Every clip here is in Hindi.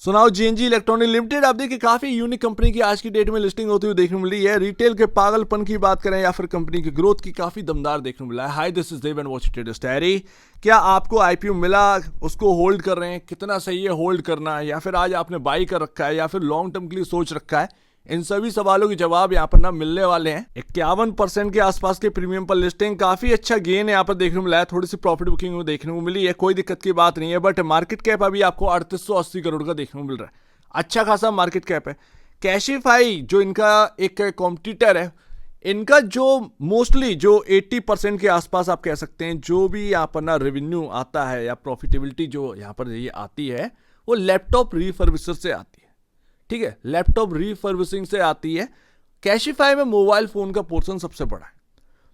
सुनाओ जीएनजी इलेक्ट्रॉनिक लिमिटेड आप देखिए काफी यूनिक कंपनी की आज की डेट में लिस्टिंग होती हुई देखने को मिल रही है। रिटेल के पागलपन की बात करें या फिर कंपनी की ग्रोथ की काफी दमदार देखने को मिला है। Hi this is Dev and watch traders diary. क्या आपको आईपीओ मिला, उसको होल्ड कर रहे हैं, कितना सही है होल्ड करना, या फिर आज आपने बाई कर रखा है या फिर लॉन्ग टर्म के लिए सोच रखा है, इन सभी सवालों के जवाब यहाँ पर ना मिलने वाले हैं। 51% के आसपास के प्रीमियम पर लिस्टिंग, काफी अच्छा गेन यहाँ पर देखने को मिला है। थोड़ी सी प्रॉफिट बुकिंग देखने को मिली है, कोई दिक्कत की बात नहीं है। बट मार्केट कैप अभी आपको 3880 करोड़ का देखने को मिल रहा है, अच्छा खासा मार्केट कैप है। कैशिफाई जो इनका एक कॉम्पिटिटर है, इनका जो मोस्टली जो 80% के आसपास आप कह सकते हैं जो भी यहाँ पर ना रेवेन्यू आता है या प्रॉफिटेबिलिटी जो यहाँ पर ये आती है वो लैपटॉप रिफर्बिशर से आती है। ठीक है, लैपटॉप रिफर्बिशिंग से आती है। कैशिफाई में मोबाइल फोन का पोर्शन सबसे बड़ा है,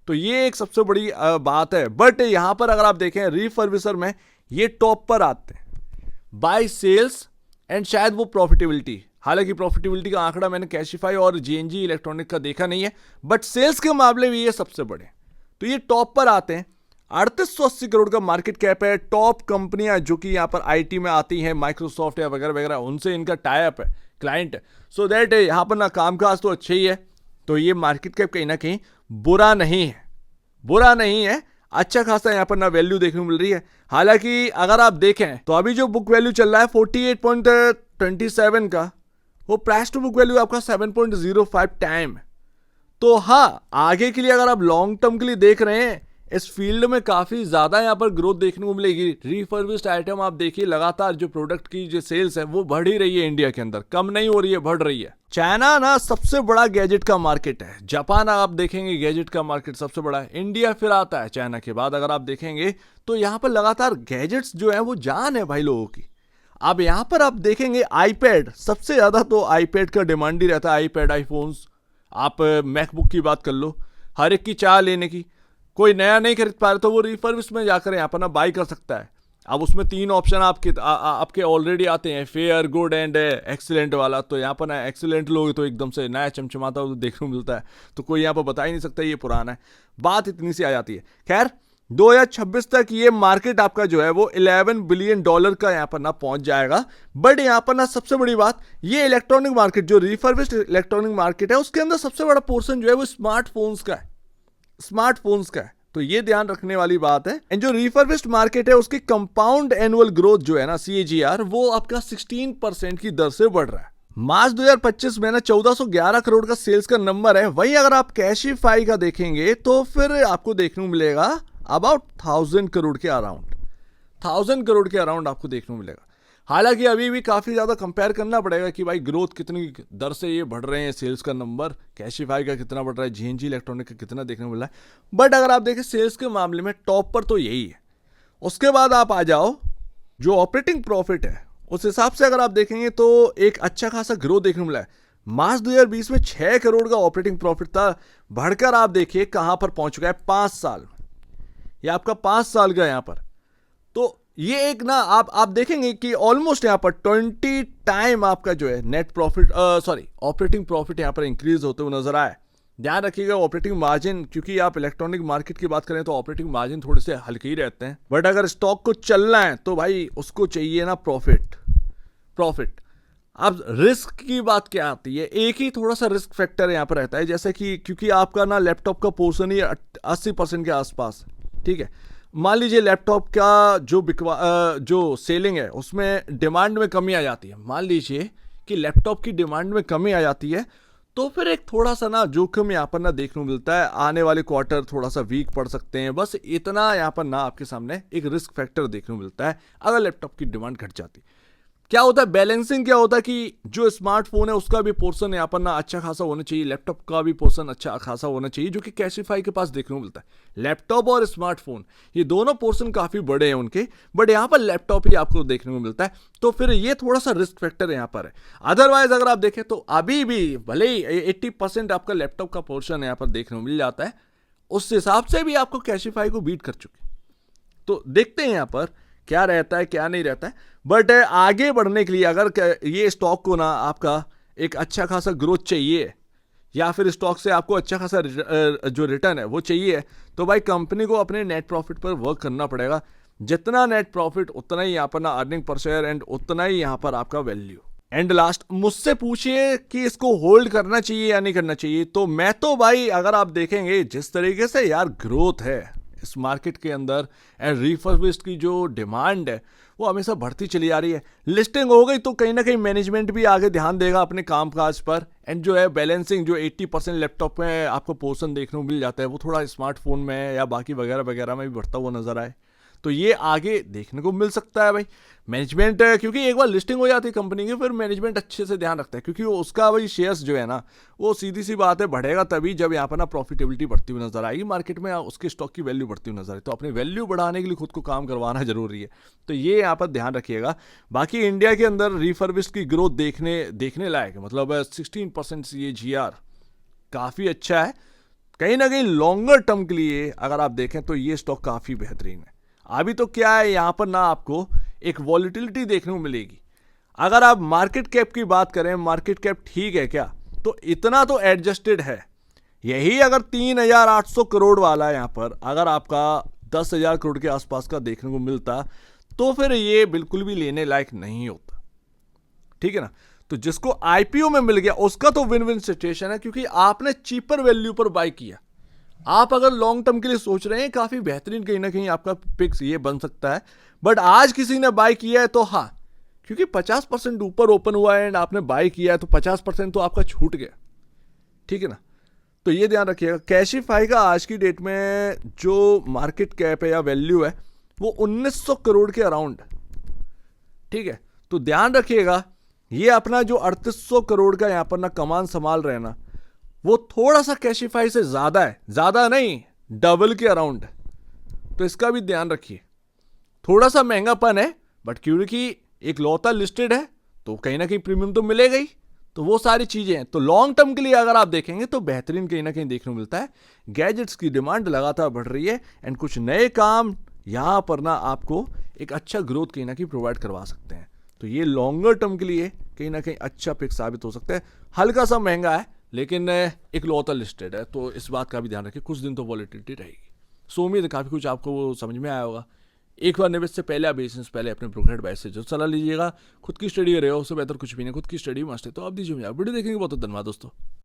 तो ये एक सबसे बड़ी बात है। बट यहां पर अगर आप देखें रिफर्बिशर में ये टॉप पर आते हैं बाय सेल्स एंड शायद वो प्रॉफिटेबिलिटी। हालांकि प्रॉफिटेबिलिटी का आंकड़ा मैंने कैशिफाई और जीएनजी इलेक्ट्रॉनिक का देखा नहीं है, बट सेल्स के मामले में ये सबसे बड़े, तो ये टॉप पर आते हैं। 3880 करोड़ का मार्केट कैप है। टॉप कंपनियां जो कि यहाँ पर आईटी में आती हैं, माइक्रोसॉफ्ट या वगैरह वगैरह, उनसे इनका टाई अप है, क्लाइंट है। सो दैट यहाँ पर ना कामकाज तो अच्छे ही है, तो ये मार्केट कैप कहीं ना कहीं बुरा नहीं है, बुरा नहीं है, अच्छा खासा यहाँ पर ना वैल्यू देखने को मिल रही है। हालांकि अगर आप देखें तो अभी जो बुक वैल्यू चल रहा है 48.27 का, वो प्राइस टू बुक वैल्यू आपका 7.05 टाइम। तो हाँ, आगे के लिए अगर आप लॉन्ग टर्म के लिए देख रहे हैं, इस फील्ड में काफी ज्यादा यहाँ पर ग्रोथ देखने को मिलेगी। रिफर्बिश्ड आइटम आप देखिए लगातार जो प्रोडक्ट की जो सेल्स है वो बढ़ ही रही है, इंडिया के अंदर कम नहीं हो रही है, बढ़ रही है। चाइना ना सबसे बड़ा गैजेट का मार्केट है, जापान आप देखेंगे गैजेट का मार्केट सबसे बड़ा है, इंडिया फिर आता है चाइना के बाद। अगर आप देखेंगे तो यहाँ पर लगातार गैजेट्स जो है वो जान है भाई लोगों की। अब यहाँ पर आप देखेंगे आईपैड, सबसे ज्यादा तो आईपैड का डिमांड ही रहता है, आईपैड, आईफोन्स। आप मैकबुक की बात कर लो, हर एक की चाह लेने की। कोई नया नहीं खरीद पा रहे तो वो रिफर्बिश में जाकर यहाँ पर ना बाई कर सकता है। अब उसमें 3 ऑप्शन आपके ऑलरेडी आते हैं, फेयर, गुड एंड एक्सीलेंट वाला। तो यहाँ पर ना एक्सीलेंट लोग तो एकदम से नया चमचमाता हुआ देखने को मिलता है, तो कोई यहाँ पर बता ही नहीं सकता ये पुराना है। बात इतनी सी आ जाती है। खैर 2026 तक ये मार्केट आपका जो है वो $11 बिलियन का यहाँ पर ना पहुंच जाएगा। बट यहाँ पर ना सबसे बड़ी बात, ये इलेक्ट्रॉनिक मार्केट जो रिफर्बिश्ड इलेक्ट्रॉनिक मार्केट है उसके अंदर सबसे बड़ा पोर्शन जो है वो स्मार्टफोन्स का है, स्मार्टफोन्स का है। तो ये ध्यान रखने वाली बात है। एंड जो रिफर्बिश्ड मार्केट है उसकी कंपाउंड एनुअल ग्रोथ जो है ना CAGR, वो आपका 16% की दर से बढ़ रहा है। मार्च 2025 में ना 1411 करोड़ का सेल्स का नंबर है। वहीं अगर आप कैशिफाई का देखेंगे तो फिर आपको देखने को मिलेगा अबाउट 1000 करोड़ के अराउंड, 1000 करोड़ के अराउंड आपको देखने को मिलेगा। हालांकि अभी भी काफी ज्यादा कंपेयर करना पड़ेगा कि भाई ग्रोथ कितनी दर से ये बढ़ रहे हैं, सेल्स का नंबर कैशिफाई का कितना बढ़ रहा है, जीएनजी इलेक्ट्रॉनिक का कितना देखने को मिल रहा है। बट अगर आप देखें सेल्स के मामले में टॉप पर तो यही है। उसके बाद आप आ जाओ जो ऑपरेटिंग प्रॉफिट है, उस हिसाब से अगर आप देखेंगे तो एक अच्छा खासा ग्रोथ देखने को मिला है। मार्च 2020 में 6 करोड़ का ऑपरेटिंग प्रॉफिट था, बढ़कर आप देखिए कहां पर पहुंच चुका है 5 साल। ये आपका 5 साल का यहां पर, तो ये एक ना आप देखेंगे कि ऑलमोस्ट यहां पर 20 टाइम आपका जो है नेट प्रॉफिट ऑपरेटिंग प्रॉफिट यहां पर इंक्रीज होते हुए नजर आए। ध्यान रखिएगा ऑपरेटिंग मार्जिन, क्योंकि आप इलेक्ट्रॉनिक मार्केट की बात करें तो ऑपरेटिंग मार्जिन थोड़े से हल्के ही रहते हैं। बट अगर स्टॉक को चलना है तो भाई उसको चाहिए ना प्रॉफिट। अब रिस्क की बात क्या आती है, एक ही थोड़ा सा रिस्क फैक्टर यहाँ पर रहता है, जैसे कि क्योंकि आपका ना लैपटॉप का पोर्शन ही 80% के आसपास। ठीक है, मान लीजिए लैपटॉप का जो सेलिंग है उसमें डिमांड में कमी आ जाती है, मान लीजिए कि लैपटॉप की डिमांड में कमी आ जाती है, तो फिर एक थोड़ा सा ना जोखिम यहाँ पर ना देखने को मिलता है। आने वाले क्वार्टर थोड़ा सा वीक पड़ सकते हैं, बस इतना यहाँ पर ना आपके सामने एक रिस्क फैक्टर देखने को मिलता है अगर लैपटॉप की डिमांड घट जाती। क्या होता है, बैलेंसिंग क्या होता है कि जो स्मार्टफोन है उसका भी पोर्शन यहाँ पर ना अच्छा खासा होना चाहिए, लैपटॉप का भी पोर्शन अच्छा खासा होना चाहिए, जो कि कैशिफाई के पास देखने को मिलता है। लैपटॉप और स्मार्टफोन ये दोनों पोर्शन काफी बड़े हैं उनके, बट यहाँ पर लैपटॉप ही आपको देखने को मिलता है, तो फिर ये थोड़ा सा रिस्क फैक्टर यहाँ पर है। अदरवाइज अगर आप देखें तो अभी भी भले ही 80% आपका लैपटॉप का पोर्शन यहाँ पर देखने को मिल जाता है, उस हिसाब से भी आपको कैशिफाई को बीट कर चुके। तो देखते हैं यहाँ पर क्या रहता है क्या नहीं रहता है। बट आगे बढ़ने के लिए अगर ये स्टॉक को ना आपका एक अच्छा खासा ग्रोथ चाहिए या फिर स्टॉक से आपको अच्छा खासा जो रिटर्न है वो चाहिए, तो भाई कंपनी को अपने नेट प्रॉफिट पर वर्क करना पड़ेगा। जितना नेट प्रॉफिट उतना ही यहाँ पर ना अर्निंग पर शेयर एंड उतना ही यहाँ पर आपका वैल्यू। एंड लास्ट मुझसे पूछिए कि इसको होल्ड करना चाहिए या नहीं करना चाहिए, तो मैं तो भाई अगर आप देखेंगे जिस तरीके से यार ग्रोथ है इस मार्केट के अंदर एंड रिफर्बिश्ड की जो डिमांड है वो हमेशा बढ़ती चली आ रही है। लिस्टिंग हो गई तो कहीं ना कहीं मैनेजमेंट भी आगे ध्यान देगा अपने कामकाज पर एंड जो है बैलेंसिंग जो 80% लैपटॉप में आपको पोर्शन देखने को मिल जाता है वो थोड़ा स्मार्टफोन में या बाकी वगैरह वगैरह में भी बढ़ता हुआ नजर आए, तो ये आगे देखने को मिल सकता है भाई। मैनेजमेंट क्योंकि एक बार लिस्टिंग हो जाती है कंपनी की फिर मैनेजमेंट अच्छे से ध्यान रखता है, क्योंकि उसका भाई शेयर्स जो है ना वो सीधी सी बात है बढ़ेगा तभी जब यहाँ पर ना प्रॉफिटेबिलिटी बढ़ती हुई नजर आएगी मार्केट में, उसके स्टॉक की वैल्यू बढ़ती हुई नजर आए, तो अपनी वैल्यू बढ़ाने के लिए खुद को काम करवाना जरूरी है, तो ये यहाँ पर ध्यान रखिएगा। बाकी इंडिया के अंदर रिफर्बिश्ड की ग्रोथ देखने लायक है, मतलब 16% CAGR काफ़ी अच्छा है। कहीं ना कहीं लॉन्गर टर्म के लिए अगर आप देखें तो ये स्टॉक काफ़ी बेहतरीन है। अभी तो क्या है यहाँ पर ना आपको एक वॉलिटिलिटी देखने को मिलेगी। अगर आप मार्केट कैप की बात करें, मार्केट कैप ठीक है क्या, तो इतना तो एडजस्टेड है। यही अगर 3,800 करोड़ वाला यहाँ पर अगर आपका 10,000 करोड़ के आसपास का देखने को मिलता तो फिर ये बिल्कुल भी लेने लायक नहीं होता, ठीक है ना। तो जिसको IPO में मिल गया उसका तो विन विन सिचुएशन है, क्योंकि आपने चीपर वैल्यू पर बाय किया। आप अगर लॉन्ग टर्म के लिए सोच रहे हैं काफी बेहतरीन कहीं ना कहीं आपका पिक्स ये बन सकता है, बट आज किसी ने बाय किया है तो हाँ, क्योंकि 50% ऊपर ओपन हुआ है एंड आपने बाय किया है तो 50% तो आपका छूट गया, ठीक है ना। तो ये ध्यान रखिएगा। कैशिफाई का आज की डेट में जो मार्केट कैप है या वैल्यू है वो 1900 करोड़ के अराउंड, ठीक है। तो ध्यान रखिएगा ये अपना जो 3800 करोड़ का यहाँ पर ना कमान संभाल रहे हैं ना वो थोड़ा सा कैशिफाई से ज्यादा है, ज्यादा नहीं डबल के अराउंड, तो इसका भी ध्यान रखिए। थोड़ा सा महंगापन है बट क्योंकि एक लौता लिस्टेड है तो कहीं ना कहीं प्रीमियम तो मिलेगा ही, तो वो सारी चीजें हैं। तो लॉन्ग टर्म के लिए अगर आप देखेंगे तो बेहतरीन कहीं ना कहीं देखने को मिलता है। गैजेट्स की डिमांड लगातार बढ़ रही है एंड कुछ नए काम यहां पर ना आपको एक अच्छा ग्रोथ कहीं ना कहीं प्रोवाइड करवा सकते हैं, तो ये लॉन्गर टर्म के लिए कहीं ना कहीं अच्छा पिक साबित हो सकता है। हल्का सा महंगा है लेकिन एक लौता लिस्टेड है, तो इस बात का भी ध्यान रखिए। कुछ दिन तो वॉलिटिलिटी रहेगी। सो उम्मीद है काफ़ी कुछ आपको समझ में आया होगा। एक बार निवेश से पहले आप बेचने से पहले अपने ब्रोकर एडवाइस से जो सलाह लीजिएगा। खुद की स्टडी करेगा, उससे बेहतर कुछ भी नहीं। खुद की स्टडी मस्ट है, तो आप दीजिए मुझे वीडियो देखेंगे। बहुत धन्यवाद दोस्तों।